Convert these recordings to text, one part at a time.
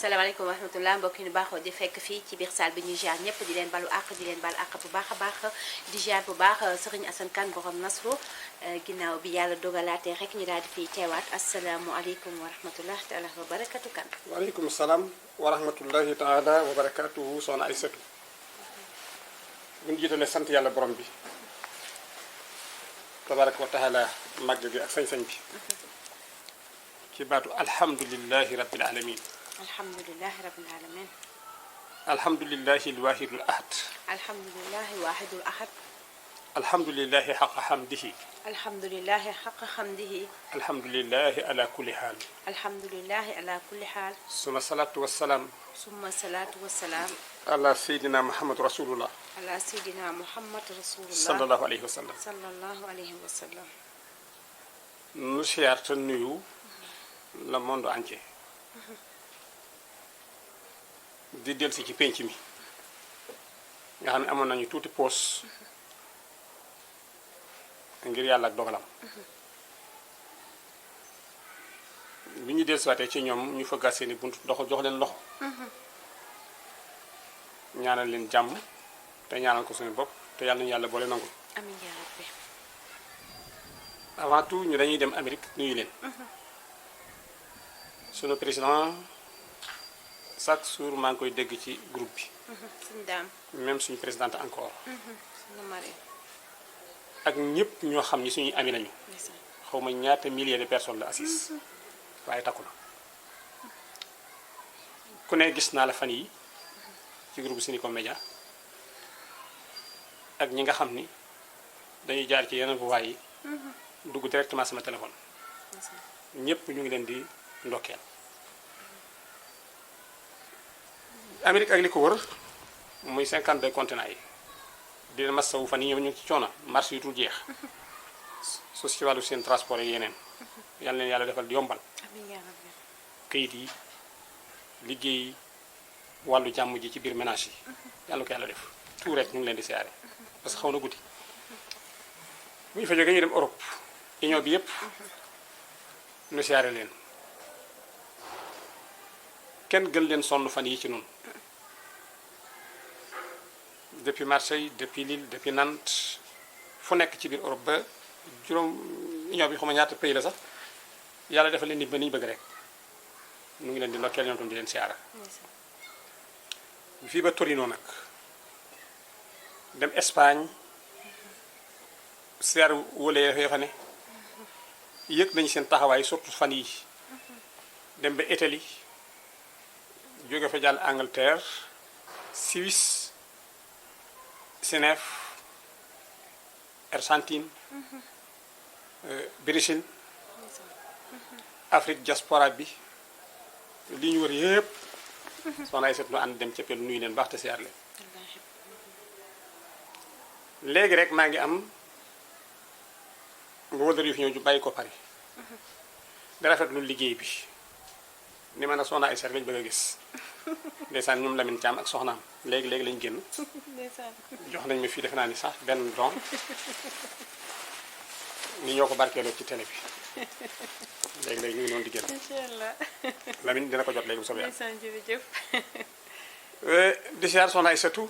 salaamaaleykum wa rahmatulah mbokk yi ñu baaxoo di fekk fii ci biir salle bi ñuy ziar ñëpp di leen balu àq di leen bal àq bu baax a baax di ziar bu baax Serigne Assane Kane borom Nasru ginnaaw bi yàlla dogalaatee rek ñu daal di fiy teewaat asalaamualeykum wa rahmatulah taala wa barakatu kan. waaleykum salaam wa rahmatullahi taala wa barakatuhu soxna Aysatu bu ñu jiitalee sant yàlla borom bi tabaraka wa taala màgg gi ak sañ-sañ bi ci baatu alhamdulillahi rabbil alamin alhamdulilah rabbil alamin alhamdulillahi alwahidul ahad alhamdulilah wahidul ahad alhamdulillahi xaqa xamdihi alhamdulilah xaqa xamdihi alhamdulillahi ala kulli xaal alhamdulilah ala kulli xaal suma salaatu wasalaam summa salaatu wasalaam ala seydina muhammad rasulullah ala seydina muhammad rasulullah sallallahu alayhi wa sallam sallallahu alayhi wa sallam nu siyaar te nuyu le monde entier di delsi ci penc mi nga xam ne amoon nañu tuuti poos ngir yàlla ak dogalam bi ñu delsiwaatee ci ñoom ñu fëggaat seeni bunt dox jox leen loxo ñaanal leen jàmm te ñaanal ko suñu bopp te yàlla nañu yàlla boole nangul amiin yaa rabbi avant tout ñu dañuy dem Amérique nuyu leen sunu président chaque jour maa ngi koy dégg ci groupe bi suñu daam même suñu présidente encore suñu mari ak ñëpp ñoo xam ni suñuy ami lañu xaw ma ñaata milliers de personnes la assise waaye takku na ku ne gis naa la fan yi ci groupe Senego Média ak ñi nga xam ni dañuy jaar ci yeneen voies yi dugg directement sama téléphone ñëpp ñu ngi leen di ndokkeel Amérique ak li ko wër muy 52 continents yi di leen masawu fan yi ñoom ñu ngi ci coono marché yu dul jeex su ci wàllu seen transport yi yeneen yal leen yàlla defal yombal amiin yaa rabbi kayit yi liggéey wàllu jàmm ji ci biir ménage yi yàlla ko yàlla def tout rek ñu ngi leen di siyaare parce que xaw na guddi bu ñu fa jógee ñu dem Europe union bi yépp nu siyaare leen kenn gën leen sonn fan yi ci noonu depuis Marseille depuis Lille depuis Nantes fu nekk ci biir Europe ba juróom union bi xuma ñaata pays la sax yàlla defal leen ni ba ni ñu bëgg rek ñu ngi leen di ndokkeel ñoom tam di leen siyaara fii ba Torino nag dem Espagne siyaar wóole yoo fa ne yëg nañu seen taxawaay surtout fan yi dem ba Italie jóge fa jàll Angleterre Suisse Genève Argentine Brésil Afrique diaspora bi li ñu wër yëpp soxna ay set nu ànd dem ca pelu nuyu leen baax te siyaar leen léegi rek maa ngi am nga wëldër yu fi ñëw ju bàyyi ko Paris di rafetlu liggéey bi ni ma ne soxna ay set lañ bëgg a gis ndeysaan ñoom Lamine Thiam ak soxnaam léegi lañ génn jox nañ ma fii defe naa ni sax benn don ni ñoo ko barkeeloo ci télé bi léegi ñu ngi noonu di génn incha allah Lamine dina ko jot léegi bu soobee yàlla ndeysaan jërëjëf di siyaar soxna ay setu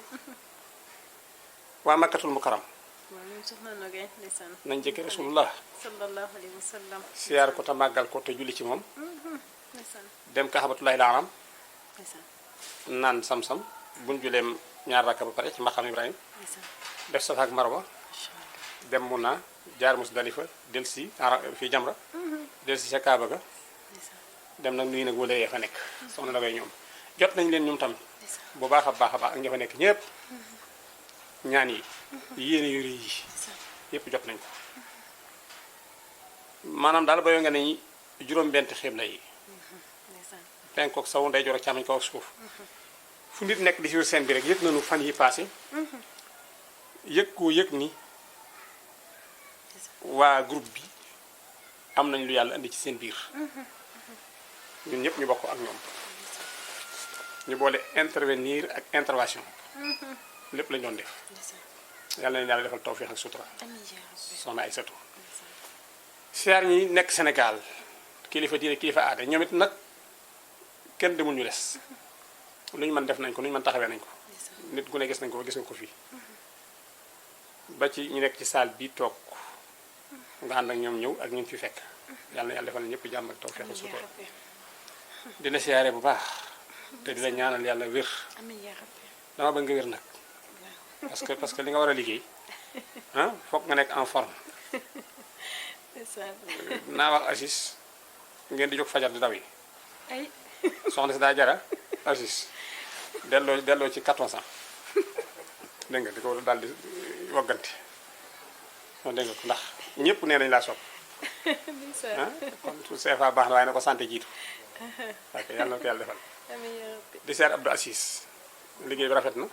waa Makkatul Mukarram waaw ñun soxna Nogay ndeysaan nañ jëkke Rasulullah sallallahu alayhi wa sallam siyaar ko te màggal ko te julli ci moom ndeysaan dem Kaxabatullahi laaram ndeysaan naan sam-sam buñ juleem ñaar rakka ba pare ci maqam Ibrahim ndeysaan def Safa ak Marwa dem Muna jaar Musdalifa del si fii Jamra del si ca Kaaba ga dem nag nuyu nag wala yee fa nekk soxna Nogay ñoom jot nañ leen ñoom tam bu baax a baax ak ña fa nekk ñëpp ñaan yi yéene yu rëy yi yëpp jot nañ ko maanaam daal ba yoo nga ne juróom-benti xibla yi penkook saw ndeyjoor ak càmmoñ kaw ak suuf fu nit nekk di si seen bi rek yëg nañu fan yi passé yëg koo yëg ni waa groupe bi am nañ lu yàlla indi ci seen biir ñun ñëpp ñu bokk ak ñoom ñu boole intervenir ak intervention lépp lañ doon def yàlla na yàlla defal tawfiix ak sutura amiin yaa rabbi. soxna Aysatu siyaar ñi nekk Sénégal kilifa diine kilifa aada ñoom it nag kenn demul ñu des lu ñu mën def nañ ko lu ñu mën taxawee nañ ko nit gu ne gis nañ ko gis nga ko fii ba ci ñu nekk ci saal bi toog nga ànd ak ñoom ñëw ak ñu fi fekk yàlla na yàlla defal ñëpp jàmm ak tawfiix ak sutura dina siyaare bu baax te dina ñaanal yàlla wér amiin yaa rabbi. dama bëgg nga wér nag parce que li nga war a liggéey ah foog nga nekk en forme naa wax Aziz ngeen di jóg fajar di daw yi ay soxna si daa jara Aziz delloo ci 14 ans dégg nga di ko daal di wagganti non dégg nga ko ndax ñëpp nee nañ laa sopp ah kon su CFA baax na waaye na ko santé jiitu ok yàlla na ko yàlla defal amiin yaa rabbi. di seer Abdou Aziz liggéey bi rafet na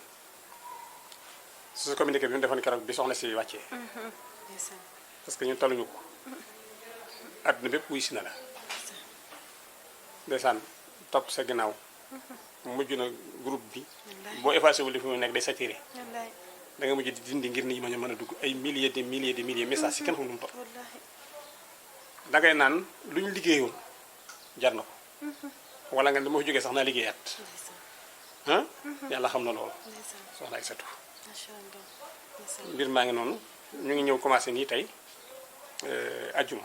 su communiqué bi mu defoon keroog bi soxna si wàccee ndeysaan. parce que ñun taluñu ko àdduna bépp wuy si na la ndeysaan topp sa ginnaaw mujj na groupe bi boo effacé wu li fi mu nekk day saturé wallaay da nga mujj di dindi ngir nit ñi mën a dugg ay milliers de milliers de milliers messages si kenn xamul nu mu toll wallaahi. da ngay naan lu ñu liggéeyoon jar na ko wala nga dama fa jógee sax naa liggéeyaat ndeysaan. ah yàlla xam na loolu ndeysaan. soxna Aysatu macha allah. ndeysaan. mbir maa ngi noonu ñu ngi ñëw commencé nii tey ajjuma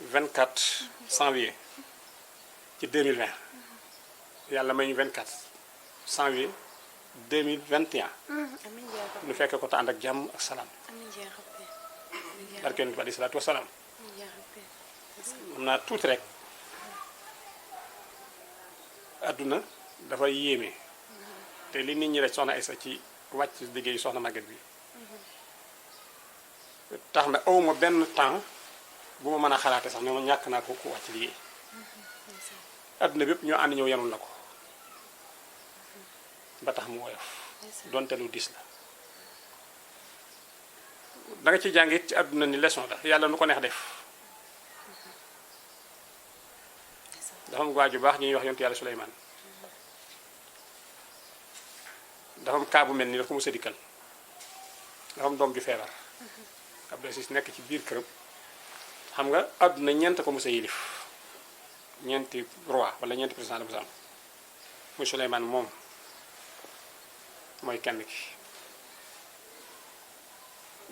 24 janvier ci 2020 yàlla may ñu 24 janvier 2021 amiin yaa rabbi. nu fekk ko te ànd ak jàmm ak salaam amiin yaa rabbi. amiin yaa barke yonent bi alayhi salaatu wasalaam amiin yaa rabbi. ndeysaan. am naa tuuti rek adduna dafa yéeme te li nit ñi rek soxna Aysa ci wàcc liggéey soxna Maguette bi tax na awma benn temps bu ma mën a xalaate sax ne ma ñàkk naa ko ku wàcc liggéey ndeysaan. adduna bépp ñoo ànd ñëw yanul la ko ba tax mu woyof ndeysaan. donte lu dis la da nga ci jàngit ci adduna ni leçon la yàlla nu ko neex def ndeysaan. dafa am waa ju baax ñuy wax yontu yàlla Suleymaan dafa am kaa bu mel ni dafa mos a dikkal dafa am doom ju feebar Abdou Aziz nekk ci biir këram xam nga àdduna ñeent ko mos a yilif ñeenti roi wala ñeenti président la mos a am muy Suleymaan moom mooy kenn ki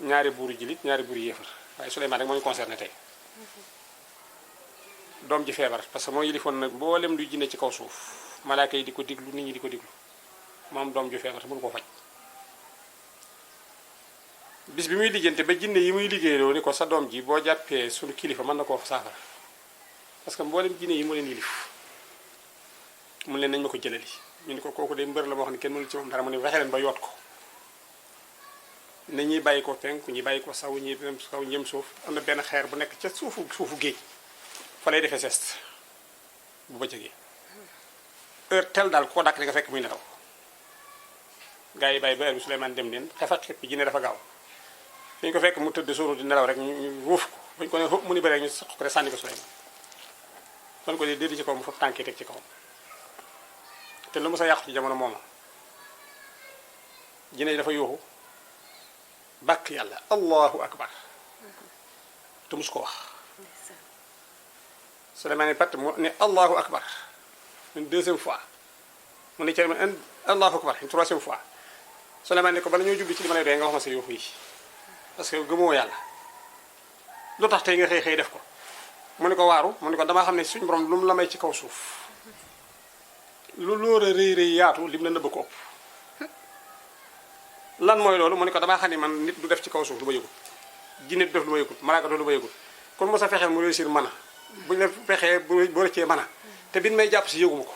ñaari buuru jilit ñaari buuru yéefar waaye Suleymaan rek moo ñu concerné tey doom ji feebar parce que moo yilifoon nag mboolem luy jinne ci kaw suuf malaaka yi di ko diglu nit ñi di ko diglu moom doom ju feebar te mënu koo faj bis bi muy lijjante ba jinne yi muy liggéeyloo ni ko sa doom ji boo jàppee suñu kilifa mën na koo saafara parce que mboolem jinne yi mu leen yilif mun leen nañ ma ko jëlali ñu ni ko kooku de mbër la moo xam ne kenn mënu ci moom dara mu ne fexe leen ba yoot ko ne ñuy bàyyi ko penku ñi bàyyi ko saw ñi dem saw ñëm suuf am na benn xeer bu nekk ca suufu géej fa lay defee sest bu bëccëgee heure tel daal ku ko dàkk di nga fekk muy nelaw gars yi bàyyi ba heure bi Souleymane dem leen xefat xep jinne dafa gaaw fi ñu ko fekk mu tëdd sóoru di nelaw rek ñu wuuf ko bu ñu ko ne xëpp mu ni bëre ñu saq ko rek sànni ko Souleymane kon ko di déedi ci kaw mu fab tànkee teg ci kawam te lu mu sa yàqu ci jamono mooma jinne yi dafa yuuxu bàkk yàlla allahu akbar te mus ko wax Souleymane pat mu ne allahu akbar une deuxième fois mu ne cere un allahu akbar une troisième fois Souleymane ne ko bala ñoo jubli ci li ma lay doy nga wax ma sa yuuxu yi parce que gëmoo yàlla lu tax tey nga xëy xëy def ko mu ne ko waaru mu ne ko damaa xam ne suñu borom lu mu la may ci kaw suuf lu lóor a rëy rëy yaatu lim la nëbb ko ëpp lan mooy loolu mu ne ko damaa xam ne man nit du def ci kaw suuf lu ma yëgul jinne du def lu ma yëgul malaaka du lu ma yëgul kon mos a fexeel mu réussir mën a bu ñu la fexee bu rëccee mën a te bin may jàpp si yëguma ko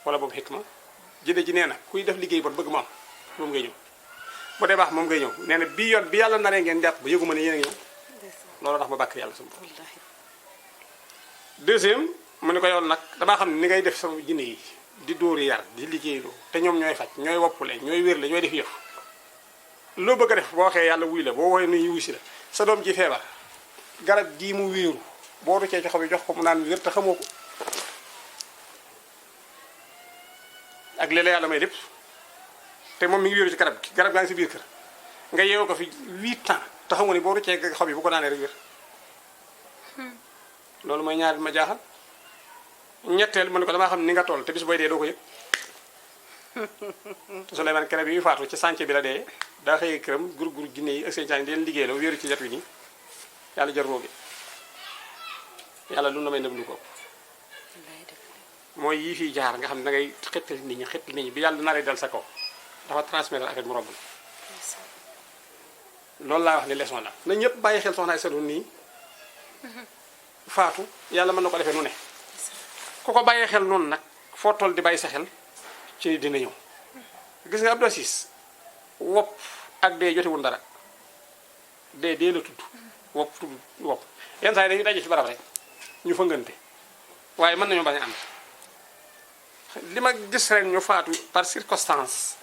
wala boobu xikma jinne ji nee na kuy def liggéey bon bëgg mu am moom ngay ñëw bu dee baax moom ngay ñëw nee na bii yoon bi yàlla naree ngeen jàpp ba yëguma ne yéen a ngi ñëw loolu tax ma bàkk yàlla sama bopp deuxième mu ne ko yow nag damaa xam ne ni ngay def sama jinne yi di dóori yar di liggéeyloo te ñoom ñooy faj ñooy woppule ñooy wérle ñooy def yëf loo bëgg a def boo waxee yàlla wuy la boo woowee nuyu wuy si la sa doom ji feebar garab gii mu wéeru boo ruccee ci xob yi jox ko mu naan wér te xamoo ko ak léeg-léeg yàlla may lépp te moom mi ngi wéeru ci garab gi garab gaa ngi si biir kër nga yeewu ko fi 8 ans te xam nga ni boo ruccee xob yi bu ko naanee rek wér loolu mooy ñaar bi ma jaaxal ñetteel mu ne ko damaa xam ni nga toll te bis booy dee doo ko yëg te Souleymane kere bi muy faatu ci sànce bi la dee daa xëyee këram gur jinne yi ak seen caan di leen liggéeyloo wéeru ci yet wi nii yàlla jar roogi yàlla lu na may ndëm lu ko mooy yii fii jaar nga xam ne da ngay xettali nit ñi bi yàlla naree dal sa kaw dafa transmettre affaire mu romb la loolu laa wax ni leçon la na ñëpp bàyyi xel soxnaay seetlu nii faatu yàlla mën na ko defee nu ne ku ko bàyyee xel noonu nag foo toll di bàyyi sa xel ci dina ñëw gis nga Abdou Aziz wopp ak dee jotewul dara dee la tudd wopp yenn saa yi dañuy daje ci barab rek ñu fëngante waaye mën nañoo bañ a ànd li ma gis rek ñu faatu par circonstance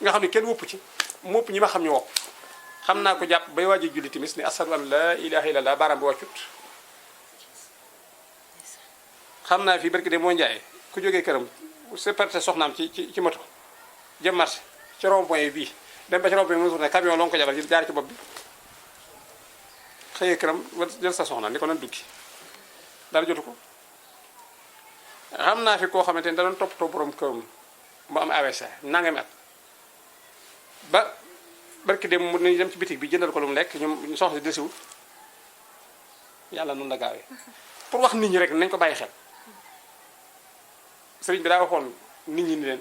nga xam ne kenn wopp ci mu ëpp ñi ma xam ñu wopp xam naa ko jàpp bay waaj a julli timis ni ashadu an la ilaha illallah baaraam bi wàccut xam naa fii barki de moo njaay ku jógee këram séparé soxnaam ci moto jëm marché ci rond-point bii dem ba ci rond-point mu tourné camion loo ko jabal jaar ci bopp bi xëyee këram jël sa soxna ni ko nan duggi dara jotu ko xam naa fi koo xamante ni da doon toppatoo borom këram mu am AVC nangami at ba barki dem mu nañu dem ci bitig bi jëndal ko lu mu lekk ñu soxla si desiwul yàlla noonu la gaawee pour wax nit ñi rek nañ ko bàyyi xel sëriñ bi daa waxoon nit ñi ni leen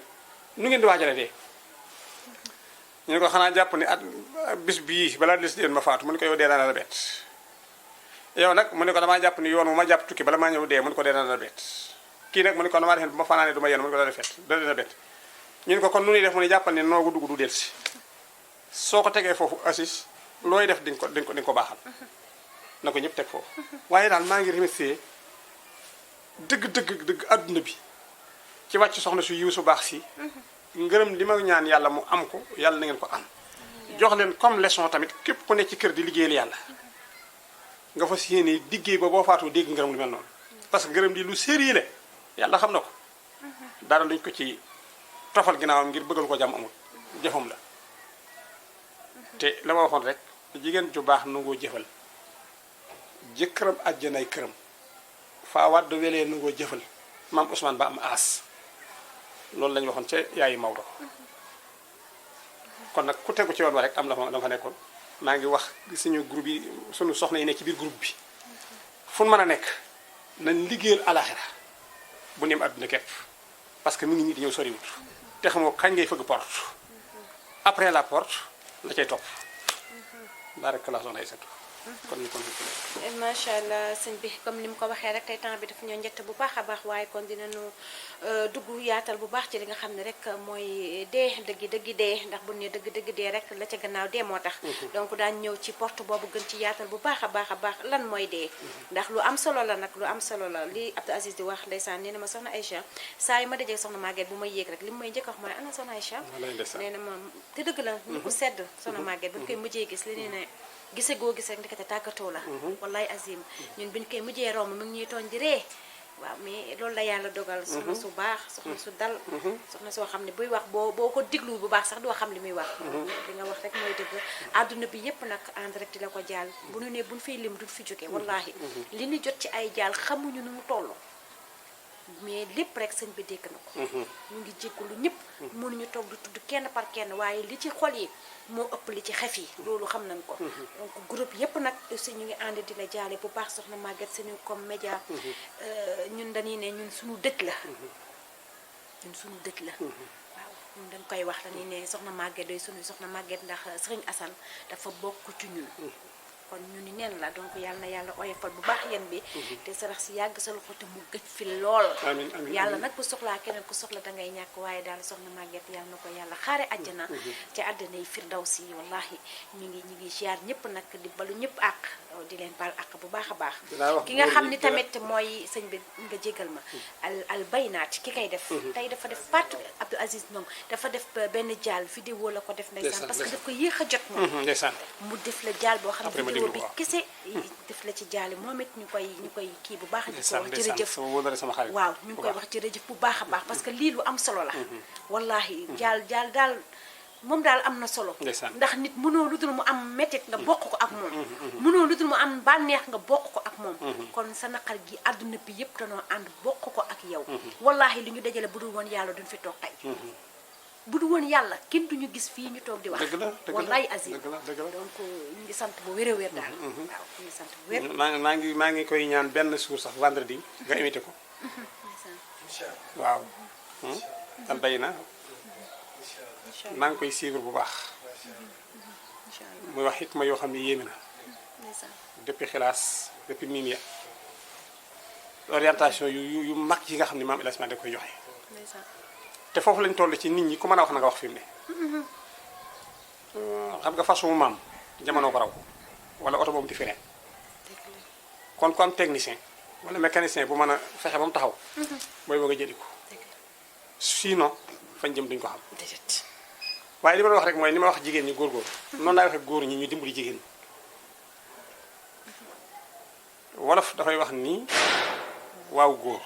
nu ngeen di waajale dee ñu ne ko xanaa jàpp ni at bis bii balaa des di leen ma faatu mu ne ko yow dee dana la bett yow nag mu ne ko damaa jàpp ni yoon wu ma jàpp tukki bala maa ñëw dee mu ne ko dee dana la bett kii nag mu ne ko damaa defe bu ma fanaanee du ma yenn mu ne ko dana bett ñu ne ko kon nu ñuy def mu ne jàppal ne noogu dugg du del si soo ko tegee foofu Aziz looy def di nga ko baaxal na ko ñëpp teg foofu waaye daal maa ngi remercier dëgg adduna bi ci wàcc soxna su yiw su baax si ngërëm li ma ñaan yàlla mu am ko yàlla na ngeen ko am jox leen comme leçon tamit képp ku nekk ci kër di liggéeyal yàlla nga fas yéene liggéey ba boo faatoo dégg ngërëm lu mel noonu parce que ngërëm li lu sérieux la yàlla xam na ko dara dañ ko ci tofal ginnaawam ngir bëggal ko jàmm amul jëfam la te la ma waxoon rek jigéen ju baax nangoo jëfal jëkkëram àjjanay këram faa wadd welee nangoo jëfal maam Ousmane ba am aas loolu lañu waxoon ca yaayi Maodo kon nag ku tegu ci yoon wa rek am la fa nekkoon maa ngi wax suñu groupe yi suñu soxna yi nekk ci biir groupe bi fu mën a nekk nañ liggéeyal alaxira bu neem àdduna képp parce que mi ngi nii di ñëw soriwut te xamoo kañ ngay fëgg porte après la porte la cay topp barakallah soxna ay satu kon ñu continué. macha allah sëñ bi comme ni mu ko waxee rek tey temps bi dafa ñoo njëtt bu baax a baax waaye kon dinañu dugg yaatal bu baax ci li nga xam ne rek mooy dee dëggi dee ndax bu ne dëgg dee rek la ca gannaaw dee moo tax. donc daañu ñëw ci porte boobu gën ci yaatal bu baax a baax lan mooy dee. ndax lu am solo la nag lu am solo la li Abdou Aziz di wax ndeysaan nee na ma soxna Aïcha saa yu ma dajee soxna Maguette bu may yéeg rek li mu may njëkk a wax mooy ana soxna Aïcha. nee na ma te dëgg la ñu ko sedd soxna Maguette bu ñu koy mujjee gis li nee na gise goo gis rek ndekete tàggatoo la wallaay azim ñun bi ñu koy mujjee romb mi ngi ñuy tooñ di ree waaw mais loolu la yàlla dogal soxna su baax soxna su dal soxna soo xam ne buy wax boo ko diglu bu baax sax doo xam li muy wax li nga wax rek mooy dëgg àdduna bi yépp nag en direct la ko jaal bu ñu ne buñ fiy lim duñ fi jóge wallahi li ñu jot ci ay jaal xamuñu nu mu toll mais lépp rek sëñ bi dégg na ko ñu ngi jéggalu ñëpp mënuñu toog du tudd kenn par kenn waaye li ci xol yi moo ëpp li ci xef yi loolu xam nañ ko donc groupe yëpp nag aussi ñu ngi ànd di la jaale bu baax soxna Maguette Sene comme média ñun dañuy ne ñun suñu dëkk la ñun suñu dëkk la waaw ñun dañ koy wax dañuy ne soxna Maguette doy suñu soxna Maguette ndax Serigne Assane dafa bokk ci ñun kon ñu ni neen la donc yàlla na yàlla oyofal bu baax yéen bi te sarax si yàgg sa loxo te mu gëj fi lool yàlla nag bu soxlaa keneen ku soxla dangay ñàkk waaye daal soxna Maguette yàlla na ko yàlla xaare àjjana ci àddina yi firdawsi wallahi ñu ngi ziar ñëpp nag di balu ñëpp àq di leen bal àq bu baax a baax ki nga xam ni tamit mooy sëñ bi nga jégal ma al baynaat ki koy def tey dafa def parti Abdou Aziz Ndong dafa def benn jaal vidéo la ko def ndeysaan parce que daf ko yéex a jot moom mu def la jaal boo xam ne déglu bi waaw. kese def la ci jaale moom it ñu koy kii bu baax di ko ndeysaan wax ndeysaan jërëjëf sama wóolare sama xarit. waaw ñu ngi koy wax jërëjëf bu baax a baax parce que lii lu am solo la wallahi jaal daal moom daal am na solo Ndeysaan. ndax nit mënoo lu dul mu am métit nga bokk ko ak moom mënoo lu dul mu am bànneex nga bokk ko ak moom kon sa naqar gi àdduna bi yépp danoo ànd bokk ko ak yow wallahi li ñu dajale bu dul woon yàlla duñ fi toog tey bu dul woon yàlla kenn duñu gis fii ñu toog di wax dëgg la dëgg la wallahi azim dëgg la dëgg la. donc ñu ngi sant bu wér a wér daal waaw ñu ngi sant bu wér maa ngi koy ñaan benn suur sax vendredi nga invité ko waaw. tan bay na maa ngi koy suivre bu baax incha allah muy wax xikma yoo xam ne yéeme na ndeysaan depuis xilaas depuis mimia orientation yu mag yi nga xam ne maam El Hadj Malick da koy joxe ndeysaan te foofu lañ toll ci nit ñi ku mën a wax na nga wax fi mu ne xam nga façon maam jamono ko raw wala oto boobu di fi ne dëgg la kon ku am technicien wala mécanicien bu mën a fexe ba mu taxaw booy bëgg a jëli ko dëgg la sinon fañ jëm duñ ko xam déedéet waaye li ma la wax rek mooy li ma wax jigéen ñi góor-góor noonu laay waxee góor ñi ñu dimbali jigéen ñi wolof dafay wax ni waaw góor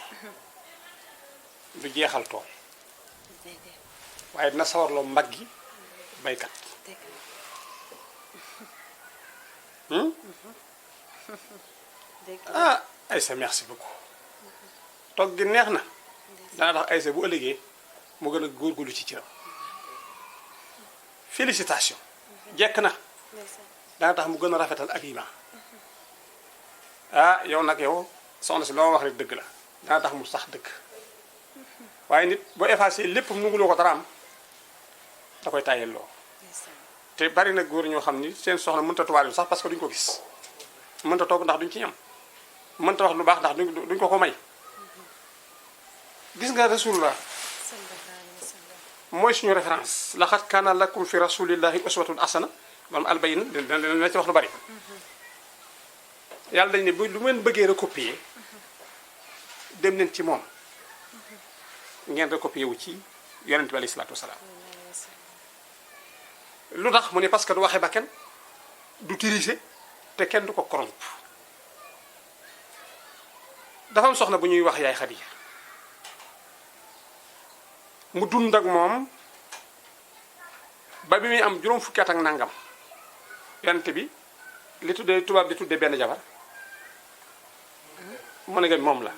du jeexal tool déedéet waaye dina sawarloo mag gi baykat dëgg dëgg ah Aïssa merci beaucoup togg gi neex na dana tax Aïssa bu ëllëgee mu gën a góorgóorlu ci cëram félicitation jekk na ndeysaan dana tax mu gën a rafetal ak yima ah yow nag yow soxna si loo wax rek dëgg la dana tax mu sax dëgg waaye nit boo effacé lépp mu nunguloo ko dara am da koy tàyyel loo ndeysaan te bari na góor ñoo xam ni seen soxna mënta tuwaale sax parce que duñ ko gis mënta toog ndax duñ ci ñam mënta wax lu baax ndax duñ ko may gis nga rasulullah sallallahu alayhi wa sallam mooy suñu référence laqad kaana lakum fi rasulillahi uswatun hasana moom albayna dina ci wax lu bari yàlla dañ ne bu lu ngeen bëggee recopier dem leen ci moom ngeen recopier wu ci yonent bi alayhi salaatu wasalaam lu tax mu ne parce que du waxe ba kenn du tricher te kenn du ko corrompre dafa am soxna bu ñuy wax yaay Xadiija mu dund ak moom ba bi muy am juróom fukki at ak nangam yonent bi li tuddee tubaab di tuddee benn jabar mu ne nga moom la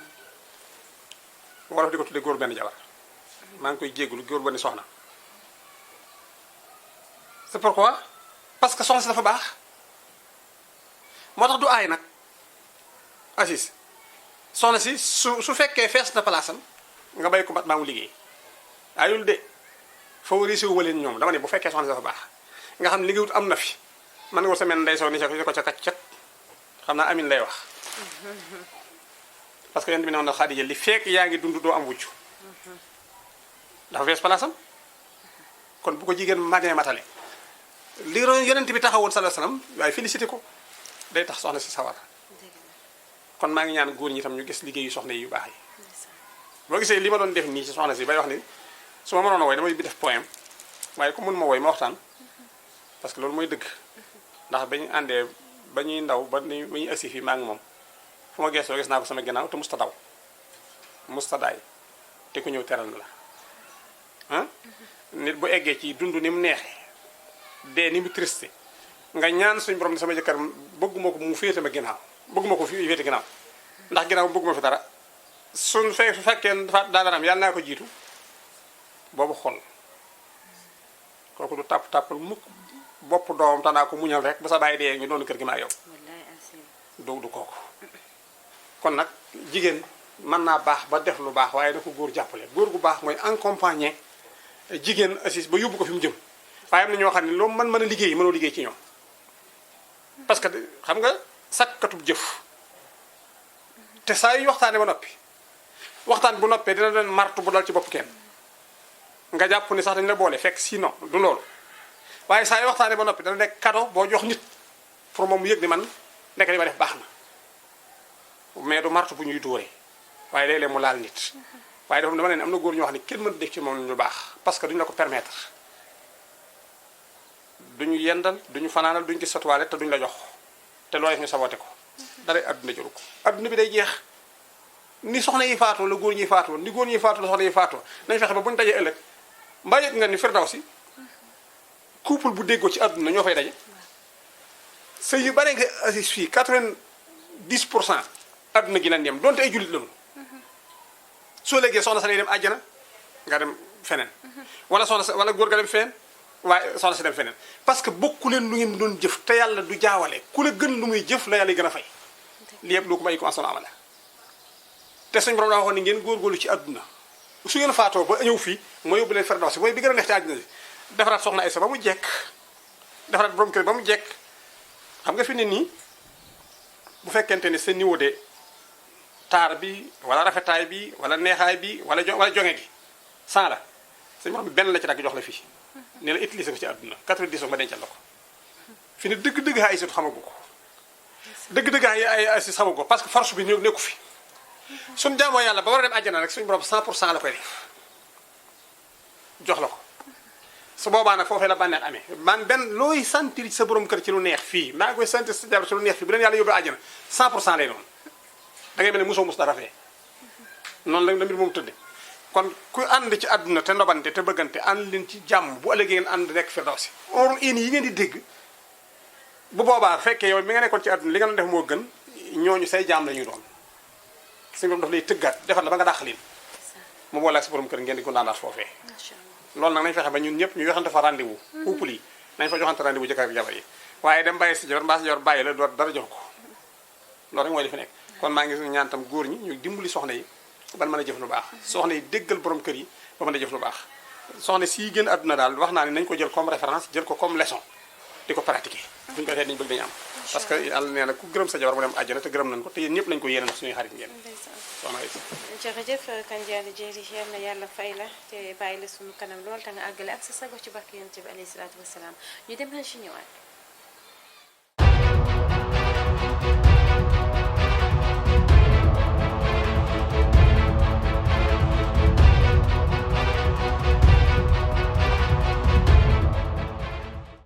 wolof di ko tuddee góor benn jabar maa ngi koy jéggulu góor benn soxna c'est pourquoi parce que soxna si dafa baax moo tax du aay nag Aziz soxna si su fekkee fees na palaasam nga bay ko mat maa mu liggéey ayul de favorisé wu ma leen ñoom dama ne bu fekkee soxna si dafa baax nga xam ne liggéeyut am na fi man nga semaine nday soo ni ko ca kaccat xam naa amin lay wax parce que yonent bi ne woon na Xadiija li fekk yaa ngi dund doo am wujj dafa fees palaasam kon bu ko jigéen magee matale li yonent bi taxawoon sallallahu alayhi wasallam waaye félicité ko day tax soxna si sawar kon maa ngi ñaan góor ñi tam ñu gis liggéeyu soxna yu baax yi boo gisee li ma doon def nii ci soxna si bay wax ni su ma mënoon a woy damay bi def poème waaye ku mënuma woy ma waxtaan parce que loolu mooy dëgg ndax bañu àndee ba ñuy ndaw ba ñuy agsi fii maa ngi moom fu ma geesoo gis naa ko sama ginnaaw te musta daw musta daay te ku ñëw teral na la ah nit bu eggee ci dund ni mu neexee dee ni mu triste nga ñaan suñu borom ni sama jëkkër bëgguma ko mu féete ma ginnaaw bëgguma ko fi féete ginnaaw ndax ginnaaw bëgguma fi dara su fekkee dafa daadaram yàlla naa ko jiitu boobu xol kooku du tàppal mukk bopp doomam tanaa ko muñal rek bu sa bàyyi dee ñu doon kër gi maa yow du kooku kon nag jigéen mën naa baax ba def lu baax waaye na ko góor jàppale góor gu baax mooy accompagner jigéen assis ba yóbbu ko fi mu jëm waaye am na ñoo xam ne loo mën a liggéey mënoo liggéey ci ñoom parce que xam nga sakkatub jëf te saa yu waxtaane ba noppi waxtaan bu noppee dina leen martu bu dal ci bopp kenn nga jàpp ni sax dañu la boole fekk sinon du loolu waaye saa yu waxtaane ba noppi dana nekk cadeau boo jox nit pour moom mu yëg ni man nekk li ma def baax na mais du martu bu ñuy dóoree waaye léeg-léeg mu laal nit waaye dafa dama leen am na góor ñoo xam ne kenn mën def ci moom lu baax parce que duñu la ko permettre duñu yendal duñu fanaanal duñu gis sa toilette te duñu la jox te loo def ñu saboté ko dara adduna jëru ko adduna bi day jeex ni soxna yi faatoo la góor ñi faatoo ni góor ñi faatoo la soxna yi faatoo nañ fexe ba bu ñu dajee ëllëg mbaa yëg nga ni Firdawsi couple bu déggoo ci adduna ñoo fay daje sëy yu bare nga assis fii 90% adduna gi lan yem donte ay jullit lañu soo léegi soxna sa day dem àjjana nga dem feneen wala soxna sa wala góor ga dem feneen waaye soxna si dem feneen parce que bokku leen lu ngeen doon jëf te yàlla du jaawale ku la gën lu muy jëf la yàlla gën a fay li yëpp lu ko may ko asona amala te suñu borom daa waxoon ni ngeen góorgóorlu ci adduna su ngeen faatoo ba ñëw fii moo yóbbu leen Firdawsi mooy bi gën a neex ci àdduna si defaraat soxna Aysa ba mu jekk defaraat borom kër ba mu jekk xam nga fi ne nii bu fekkente ni sa niveau de taar bi wala rafetaay bi wala neexaay bi wala jonge gi sans la suñu borom bi benn la ci dagg jox la fii ne la utiliser ko ci àdduna 90 ma dencal la ko fi ne dëgg-dëgg ay Aysatu xamagu ko dëgg-dëgg ay Aysa xamagu ko parce que force bi ñëw nekku fi suñu jaamoo yàlla ba war a dem àjjana rek suñu borom 100% la koy def jox la ko su boobaa nag foofee la bànneex amee man benn looy sentir sa borom kër ci lu neex fii maa ngi koy sentir sa jabar ci lu neex fii bu leen yàlla yóbbu àjjana 100% lay doon da ngay mel ne mosoo mos dara fee noonu la mbir moom tëdde kon ku ànd ci àdduna te ndobante te bëggante ànd leen ci jàmm bu ëllëgee ngeen ànd rek Firdawsi orul in yi ngeen di dégg bu boobaa fekkee yow mi nga nekkoon ci àdduna li nga doon def moo gën ñooñu say jaam la ñuy doon suñu borom daf lay tëggaat defal la ba nga dàq leen mu boole ak sa borom kër ngeen di ko daandaat foofee loolu nag nañ fexe ba ñun ñëpp ñu joxante fa rendez-vous couple yi nañ fa joxante rendez-vous jëkkër ak jabar yi waaye dem bàyyi si jabar mbaa si jabar bàyyi la doo dara jox ko loolu rek mooy li fi nekk kon maa ngi ñaan tam góor ñi ñu dimbali soxna yi ban mën a jëf lu baax soxna yi déggal borom kër yi ba mën a jëf lu baax soxna sii gën àdduna daal wax naa ne nañ ko jël comme référence jël ko comme leçon di ko pratiquer buñu ko defee dañu bëgg dañu am parce que yàlla nee na ku gërëm sa jabar mu dem àjjana te gërëm nañ ko te yéen ñëpp nañu ko yéene ndax suñuy xarit ngeen soxna yi jërëjëf Kandialy Diéry yal na yàlla fay la te bàyyi la suñu kanam lool te nga àggale ak sa sago ci barke Yonent bi alayhi salaatu wasalaam ñu dem na ci ñëwaat